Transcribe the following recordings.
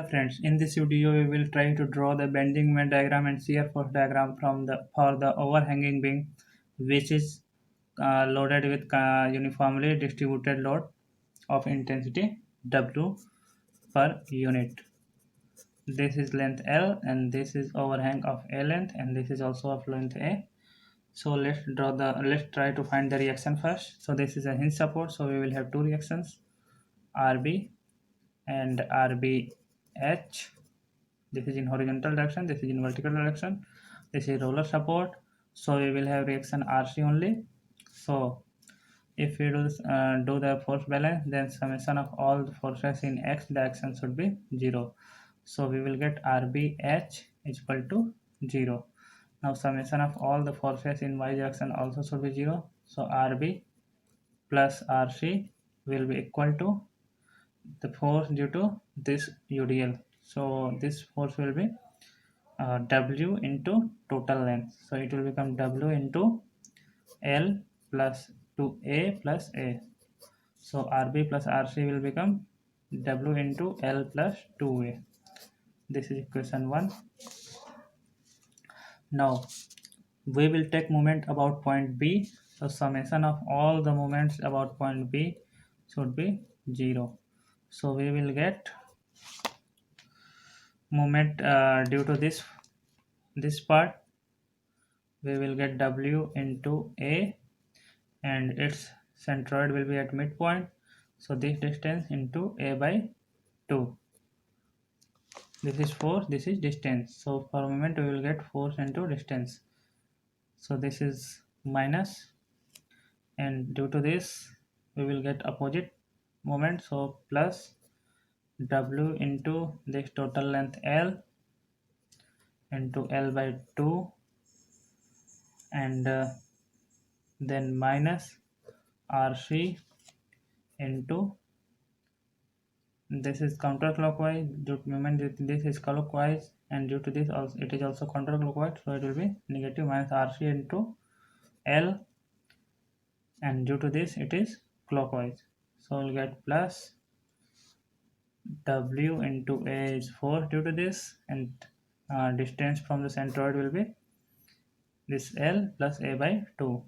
Friends, in this video we will try to draw the bending moment diagram and shear force diagram for the overhanging beam which is loaded with uniformly distributed load of intensity W per unit. This is length L and this is overhang of A length and this is also of length A. So let's try to find the reaction first. So this is a hinge support, so we will have two reactions, RB and RBH. This is in horizontal direction, this is in vertical direction, this is roller support, so we will have reaction RC only. So if we do the force balance, then summation of all the forces in x direction should be 0, so we will get RBH is equal to 0. Now summation of all the forces in y direction also should be 0, so RB plus RC will be equal to the force due to this UDL. So this force will be W into total length. So it will become W into L plus 2A plus A. So RB plus RC will become W into L plus 2A. This is equation 1. Now we will take moment about point B. So summation of all the moments about point B should be 0. So we will get moment due to this part, we will get W into A and its centroid will be at midpoint, so this distance into A by 2. This is force, this is distance, so for a moment we will get force into distance, so this is minus, and due to this we will get opposite moment, so plus W into this total length L into L by 2 and then minus RC into, this is counterclockwise, due to moment this is clockwise, and due to this also it is also counterclockwise, so it will be negative minus RC into L, and due to this it is clockwise, so we'll get plus W into A is 4 due to this, and distance from the centroid will be this L plus A by 2,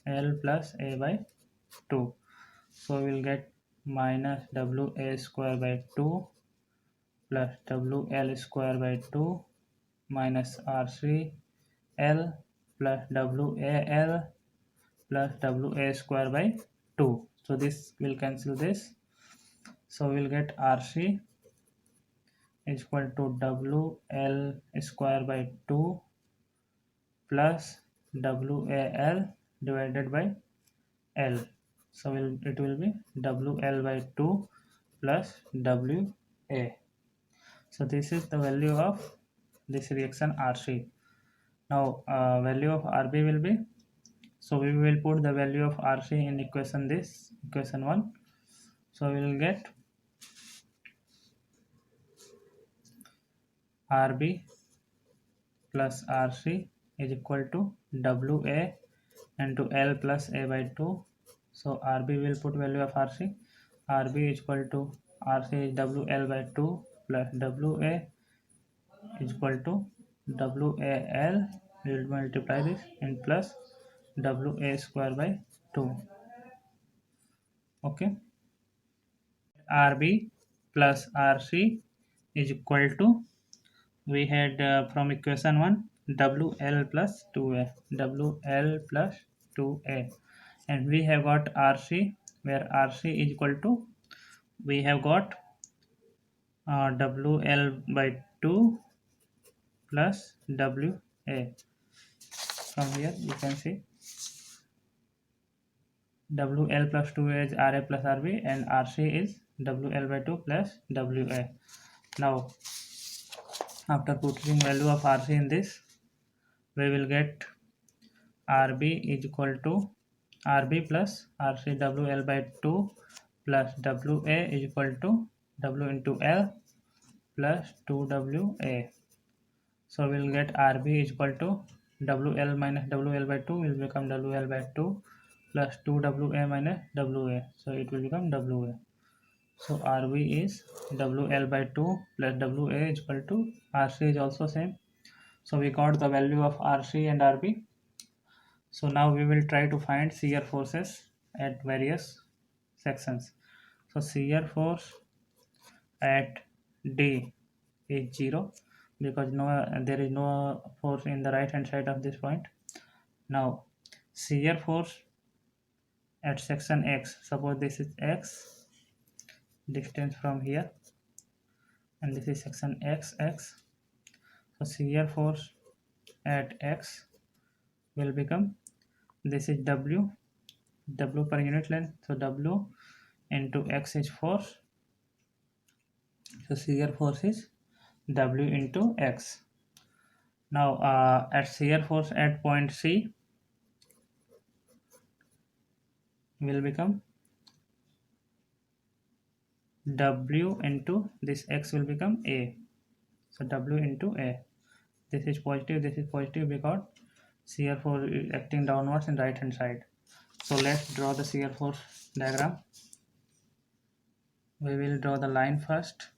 L plus A by 2, so we'll get minus WA square by 2 plus WL square by 2 minus RC L plus WAL plus WA square by 2. So this will cancel this, so we'll get RC is equal to WL square by 2 plus WAL divided by L. So it will be WL by 2 plus WA. So this is the value of this reaction RC. Now value of RB will be, so we will put the value of RC in equation 1. So we will get RB plus RC is equal to WA into L plus A by 2. So RB will put value of RC. RB is equal to RC is WL by 2 plus WA is equal to WAL. We will multiply this in plus WA square by 2. Okay. RB plus RC is equal to, we had from equation 1 WL plus 2A, WL plus 2A, and we have got RC, where RC is equal to, we have got WL by 2 plus WA. From here you can see WL plus 2A is RA plus RB and RC is WL by 2 plus WA. Now after putting value of RC in this, we will get RB is equal to RB plus RC WL by 2 plus WA is equal to W into L plus 2WA. So we will get RB is equal to WL minus WL by 2 will become WL by 2 plus 2WA minus WA. So it will become WA. So RB is WL by 2 plus WA is equal to RC is also same. So we got the value of RC and RB. So now we will try to find shear forces at various sections. So shear force at D is 0 because there is no force in the right hand side of this point. Now shear force at section X, suppose this is X distance from here and this is section XX. So shear force at X will become, this is W per unit length, so W into X is force, so shear force is W into X. Now at shear force at point C will become W into this X will become A, so W into A. This is positive because shear force is acting downwards in right hand side. So let's draw the shear force diagram. We will draw the line first.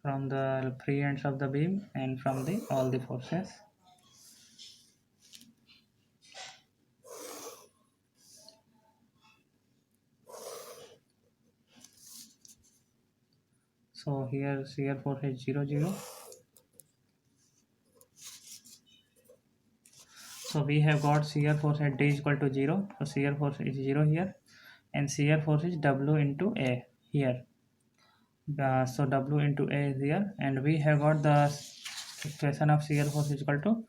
From the free ends of the beam and from the all the forces. So here shear force is 0 0. So we have got shear force at D is equal to 0. So shear force is 0 here and shear force is W into A here. So W into A is here and we have got the equation of shear force is equal to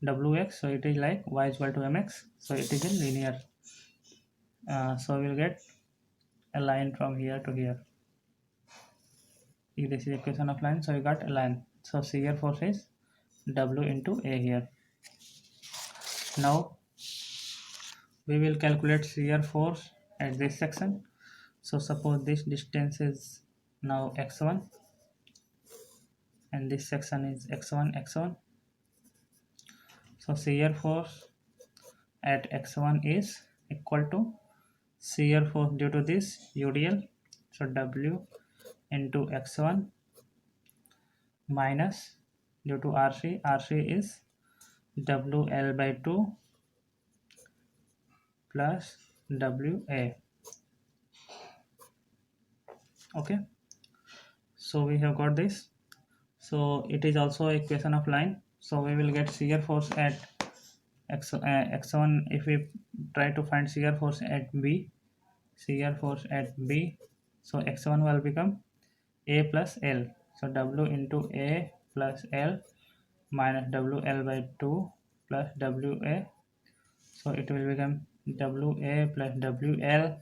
Wx. So it is like y is equal to mx. So it is a linear. So we will get a line from here to here. This is equation of line, so we got a line. So shear force is W into A here. Now we will calculate shear force at this section. So suppose this distance is now x1 and this section is x1. So shear force at x1 is equal to shear force due to this UDL, so W into x1 minus due to RC is WL by 2 plus WA. Okay, so we have got this. So it is also a equation of line. So we will get shear force at x1. If we try to find shear force at B, so x1 will become A plus L. So W into A plus L minus WL by 2 plus WA. So it will become WA plus WL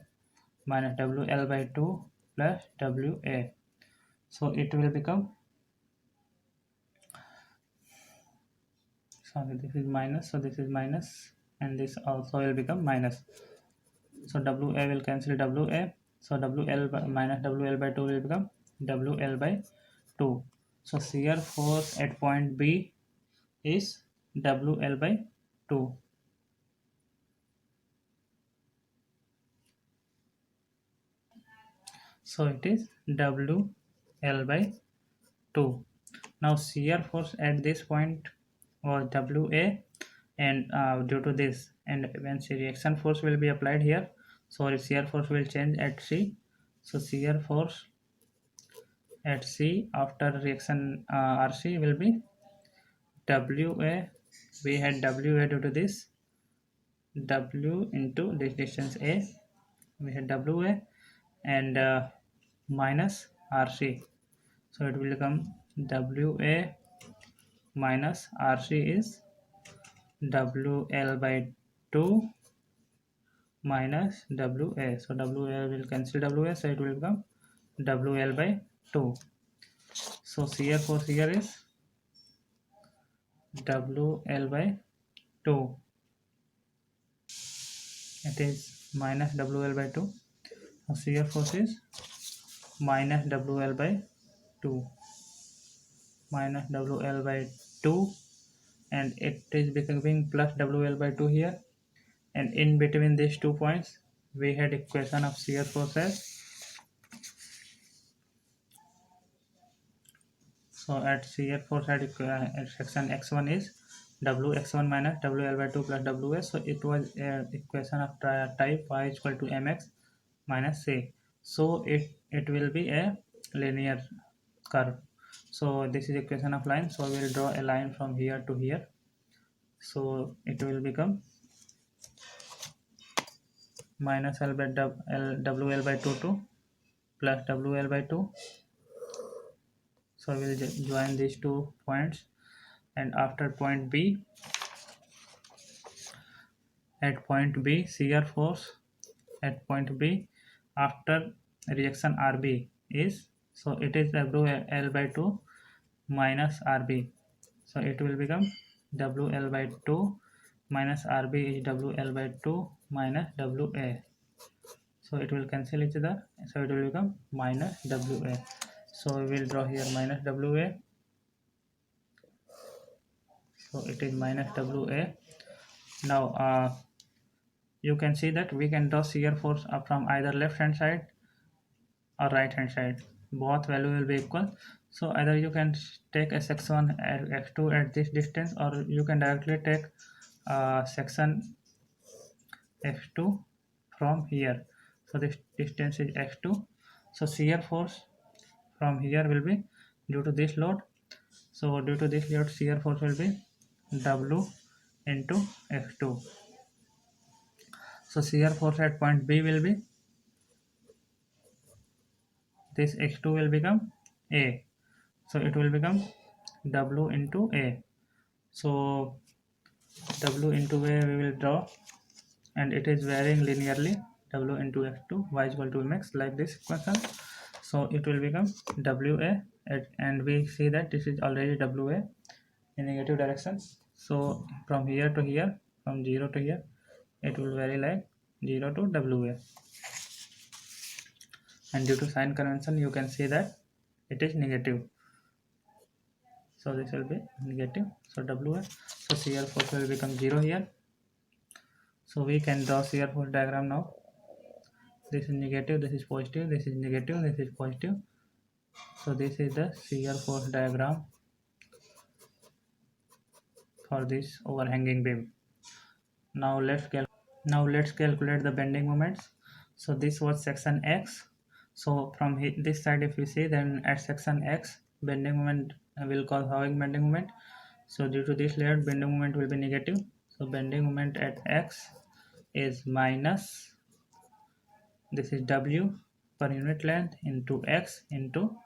minus WL by 2 plus WA. So it will become, sorry, this is minus, so this is minus and this also will become minus. So WA will cancel WA. So WL by, minus WL by 2 will become WL by 2. So shear force at point B is WL by 2. So it is WL by 2. Now shear force at this point was WA and due to this, and when reaction force will be applied here, so shear force will change at C. So shear force at C after reaction RC will be WA. We had WA due to this, W into this distance A, we had WA and minus RC. So it will become WA minus RC is WL by 2 minus WA. So WA will cancel WA, so it will become WL by 2. So shear force here is WL by 2. It is minus WL by 2. So shear force is minus WL by 2. Minus WL by 2 and it is becoming plus WL by 2 here. and in between these 2 points we had equation of shear force as. So at shear force at section x1 is wx1 minus wl/2 plus ws. So it was equation of type y is equal to mx minus c. So it will be a linear curve. So this is equation of line. So we will draw a line from here to here. So it will become minus L by WL by 2 to plus WL by 2. So we will join these 2 points, and after point B, at point B shear force at point B after reaction RB is, so it is WL by 2 minus RB. So it will become WL by 2 minus RB is WL by 2 minus WA. So it will cancel each other. So it will become minus WA. So we will draw here minus WA. So it is minus WA. Now you can see that we can draw shear force from either left hand side or right hand side. Both value will be equal. So either you can take a section at x2 at this distance, or you can directly take section x2 from here. So this distance is x2. So shear force from here will be due to this load. So due to this load, shear force will be W into x2. So shear force at point B will be, this x2 will become A. So it will become W into A. So W into A we will draw, and it is varying linearly. W into x2 y is equal to mx, like this equation. So it will become WA, and we see that this is already WA in negative direction. So from here to here, from 0 to here, it will vary like 0 to WA. And due to sign convention, you can see that it is negative. So this will be negative. So WA. So shear force will become 0 here. So we can draw shear force diagram now. This is negative, this is positive, this is negative, this is positive. So this is the shear force diagram for this overhanging beam. Now let's calculate the bending moments. So this was section X. So from this side, if you see, then at section X, bending moment will cause Hawking bending moment. So due to this layer, bending moment will be negative. So bending moment at X is minus, this is W per unit length into X into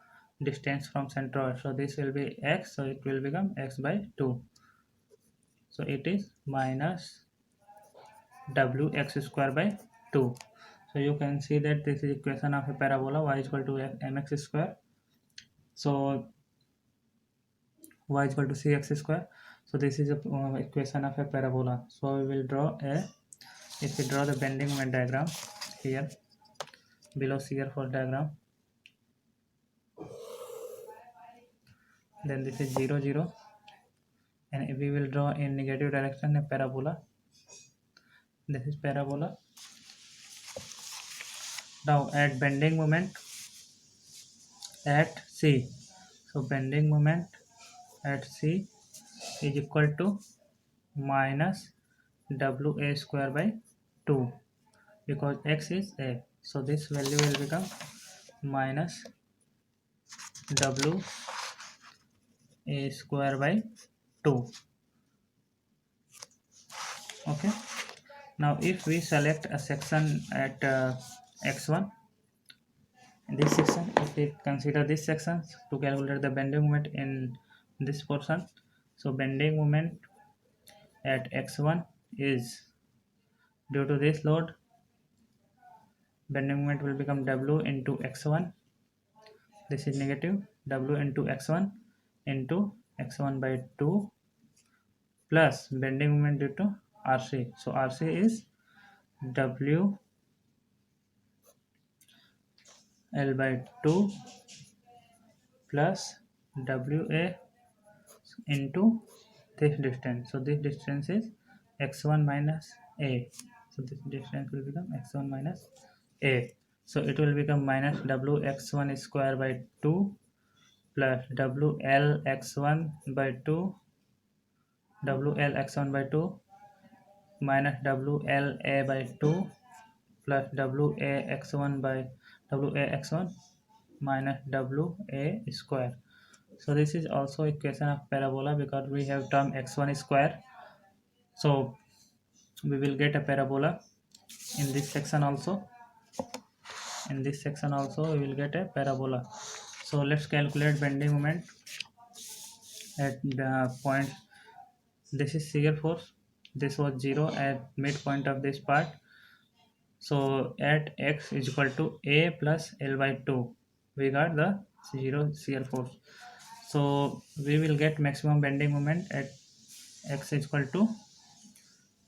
distance from centroid. So this will be X, so it will become X by 2. So it is minus wx square by 2. So you can see that this is equation of a parabola y is equal to mx square. So y is equal to cx square. So this is a equation of a parabola. So we will draw if we draw the bending moment diagram here below shear force diagram, then this is 0 0, and if we will draw in negative direction a parabola, this is parabola. Now at bending moment at C, so bending moment at C is equal to minus WA square by 2, because x is A. So this value will become minus WA square by 2. Okay. Now if we select a section at x1, this section, if we consider this section to calculate the bending moment in this portion, so bending moment at x1 is, due to this load, bending moment will become W into x1. This is negative, W into x1 into x1 by 2 plus bending moment due to RC. So RC is W L by 2 plus WA into this distance. So this distance is x1 minus A. So this distance will become x1 minus a. So it will become minus wx1 square by 2 plus wlx1 by 2 wlx1 by 2 minus wla by 2 plus wax1 by wax1 minus wa square. So this is also equation of parabola because we have term x1 square. So we will get a parabola in this section also. In this section also we will get a parabola. So let's calculate bending moment at the point. This is shear force. This was 0 at midpoint of this part. So at x is equal to a plus l by 2, we got the 0 shear force. So we will get maximum bending moment at x is equal to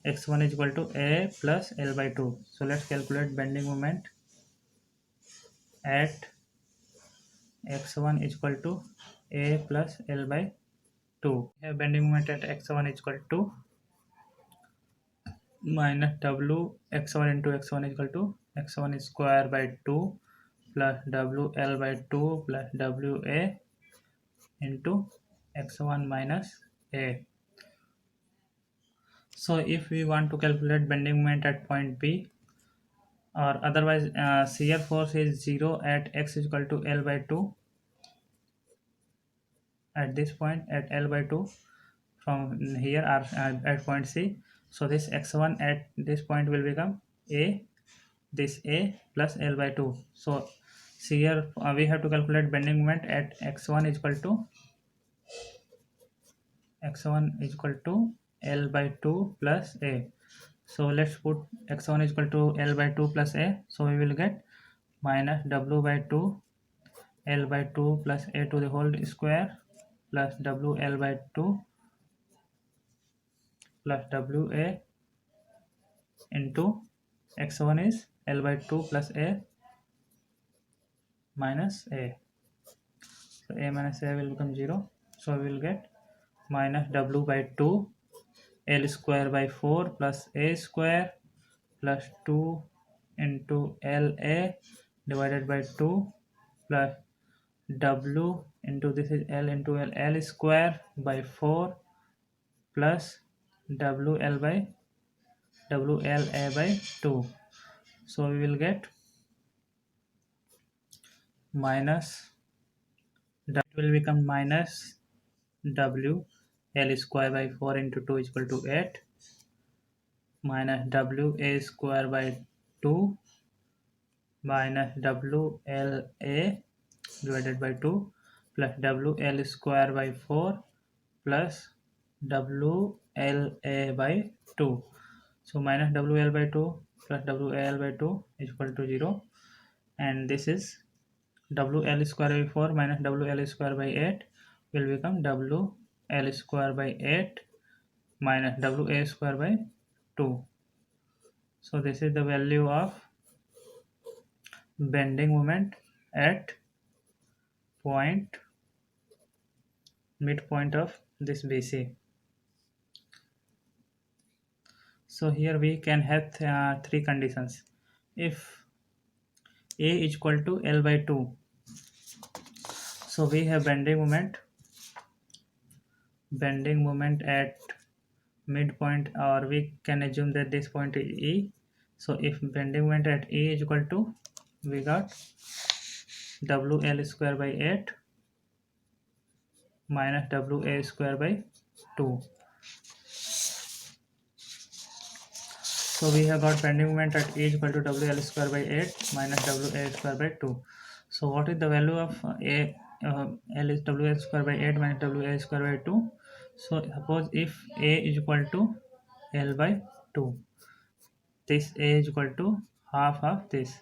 x1 is equal to a plus l by 2. So let's calculate bending moment at x1 is equal to a plus l by 2. We have bending moment at x1 is equal to minus w x1 into x1 is equal to x1 square by 2 plus wl by 2 plus wa into x1 minus a. So if we want to calculate bending moment at point B, or otherwise shear force is 0 at x is equal to l by 2 at this point at l by 2 from here or at point C. So this x1 at this point will become a, this a plus l by 2. So shear we have to calculate bending moment at x1 is equal to L by 2 plus A. So let's put x1 is equal to L by 2 plus A. So we will get minus W by 2 L by 2 plus A to the whole square plus WL by 2 plus WA into x1 is L by 2 plus A minus A. So A minus A will become 0. So we will get minus W by 2 L square by 4 plus A square plus 2 into LA divided by 2 plus W into this is L into L square by 4 plus WL by WLA by 2. So we will get minus, it will become minus W L square by 4 into 2 is equal to 8 minus WA square by 2 minus WLA divided by 2 plus WL square by 4 plus WLA by 2. So minus WL by 2 plus WL by 2 is equal to 0, and this is WL square by 4 minus WL square by 8 will become WL square by 8 minus WA square by 2. So this is the value of bending moment at point midpoint of this BC. So here we can have three conditions. If A is equal to L by 2, so we have bending moment at midpoint, or we can assume that this point is E. So if bending moment at E is equal to, we got WL square by 8 minus WA square by 2. So we have got bending moment at E is equal to WL square by 8 minus WA square by 2. So what is the value of L is WL square by 8 minus WA square by 2. So suppose if A is equal to L by 2, this A is equal to half of this.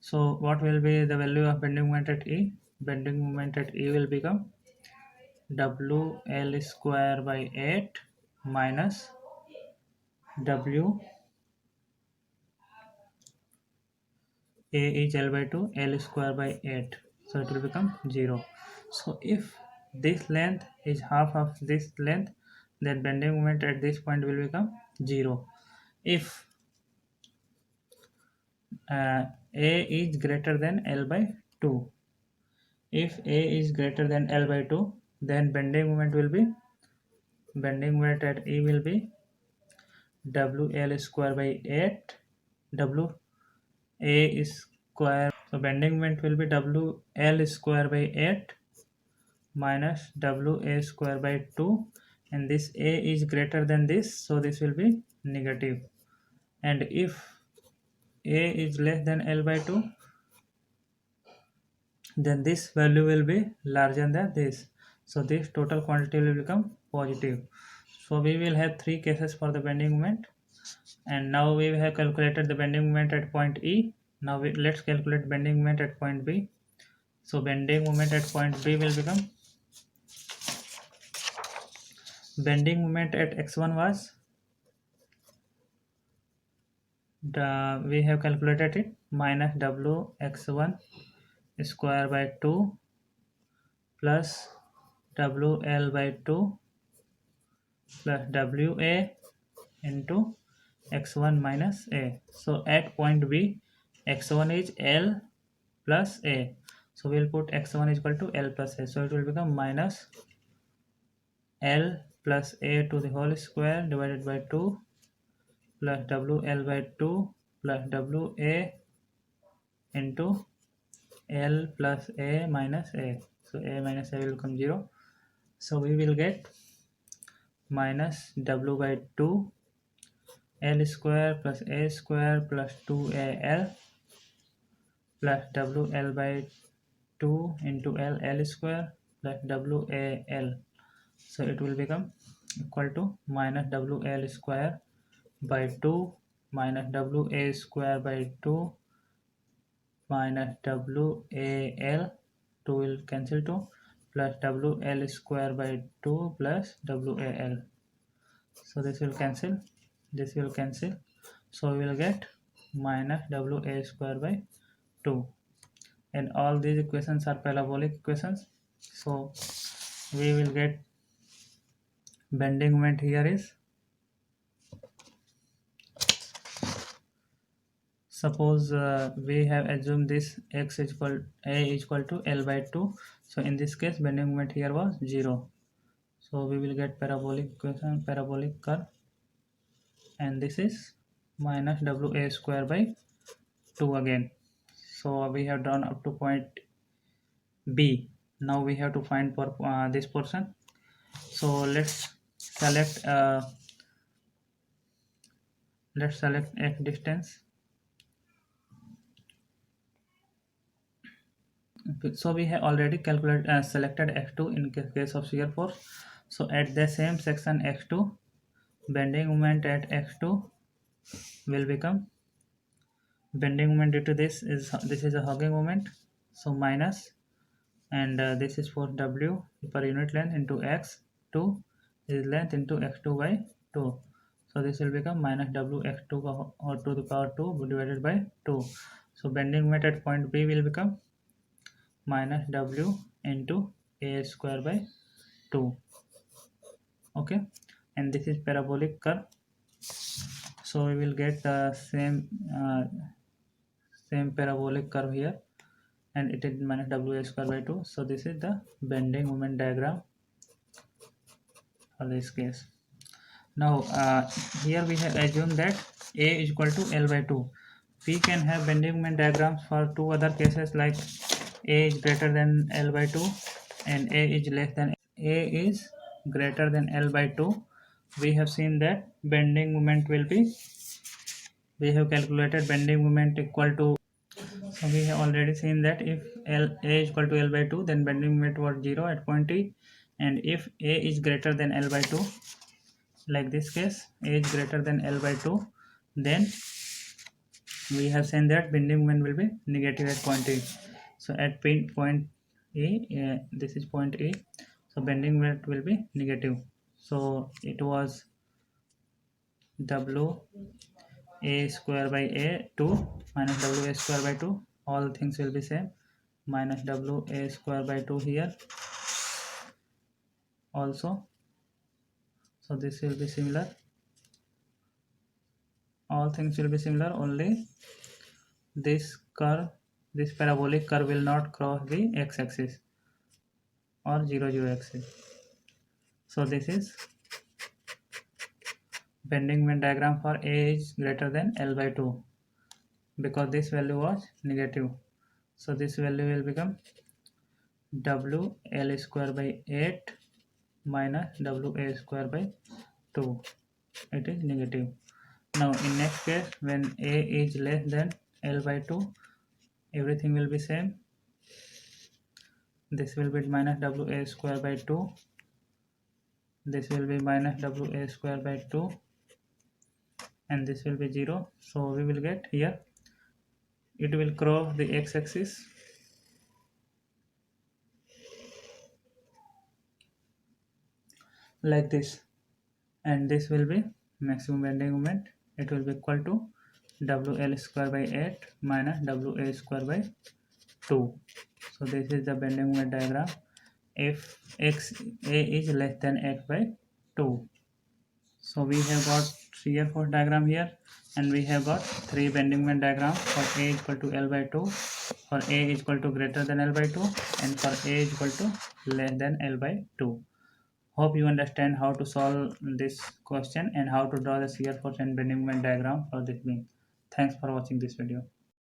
So what will be the value of bending moment at E? Bending moment at E will become WL square by 8 minus W A is L by 2 L square by 8. So it will become 0. So if this length is half of this length, then bending moment at this point will become 0. If A is greater than L by 2. If A is greater than L by 2, then bending moment at E will be WL square by 8 W A square. So bending moment will be WL square by 8 minus WA square by 2, and this A is greater than this, so this will be negative. And if A is less than L by 2, then this value will be larger than this, so this total quantity will become positive. So we will have three cases for the bending moment, and now we have calculated the bending moment at point E. Now let's calculate bending moment at point B. So bending moment at point B will become, bending moment at x1 was, we have calculated it, minus W x1 square by 2 plus WL by 2 plus WA into x1 minus A. So at point B, x1 is L plus A. So we'll put x1 is equal to L plus A. So it will become minus L plus A to the whole square divided by 2 plus WL by 2 plus WA into L plus A minus A. So A minus A will become 0. So we will get minus W by 2 L square plus A square plus 2AL plus WL by 2 into L square plus WAL. So it will become equal to minus WL square by 2 minus WA square by 2 minus WAL, 2 will cancel 2, plus WL square by 2 plus WAL. So this will cancel, this will cancel. So we will get minus WA square by 2. And all these equations are parabolic equations. So we will get bending moment here is, suppose we have assumed this x is equal A is equal to L by 2. So in this case bending moment here was 0. So we will get parabolic equation, parabolic curve, and this is minus WA square by 2 again. So we have drawn up to point B. Now we have to find for this portion. So let's select x distance. So we have already calculated selected x2 in case of shear force. So at the same section x2, bending moment at x2 will become, bending moment due to this is a hugging moment, so minus, and this is for W per unit length into x2 is length into x2 by 2. So this will become minus W x2 or to the power 2 divided by 2. So bending moment at point B will become minus W into A square by 2. Okay, and this is parabolic curve. So we will get the same parabolic curve here, and it is minus WA square by 2. So this is the bending moment diagram for this case. Now here we have assumed that A is equal to L by 2. We can have bending moment diagrams for two other cases, like A is greater than L by 2 and A is less than. A is greater than L by 2. We have seen that bending moment will be, we have calculated bending moment equal to, so we have already seen that if A is equal to L by 2, then bending moment was 0 at point E, and if A is greater than L by 2, like this case, A is greater than L by 2, then we have seen that bending moment will be negative at point E. So at point E, this is point E, so bending moment will be negative. So it was W A square by A 2 minus W A square by 2, all things will be same, minus W A square by 2 here also. So this will be similar, all things will be similar, only this curve, this parabolic curve will not cross the x-axis or 0 axis. So this is bending moment diagram for a is greater than L by 2, because this value was negative. So this value will become W L square by 8 minus W A square by 2. It is negative. Now in next case, when A is less than L by 2, everything will be same. This will be minus W A square by 2. This will be minus W A square by 2. And this will be 0. So we will get here, it will cross the x-axis like this, and this will be maximum bending moment. It will be equal to WL square by 8 minus WA square by 2. So this is the bending moment diagram if x a is less than x by 2. So we have got shear force diagram here, and we have got three bending moment diagram for a equal to L by 2, for a is equal to greater than L by 2, and for a is equal to less than L by 2. Hope you understand how to solve this question and how to draw the shear force and bending moment diagram for this beam. Thanks for watching this video.